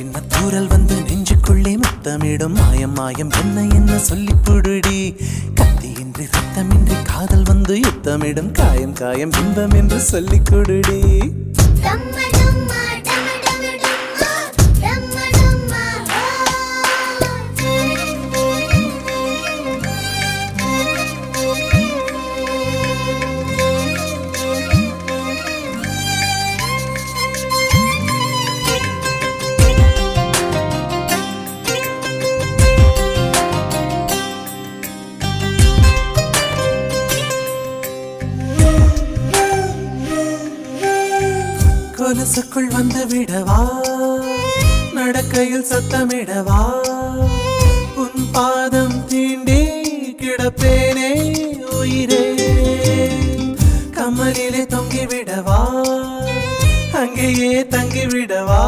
சின்ன தூரல் வந்து நெஞ்சுக்குள்ளே முத்தமிடும் மாயம் மாயம் என்ன என்ன சொல்லி புடுடி கத்தியின்றி ரத்தமின்றி காதல் வந்து யுத்தமிடும் காயம் காயம் இன்பம் என்று சொல்லி கொடுடி கொலுசுக்குள் வந்து விடவா நடக்கையில் சத்தமிடவா உன் பாதம் தீண்டி கிடப்பேனே உயிரே கமலிலே தொங்கி விடவா அங்கேயே தங்கி விடவா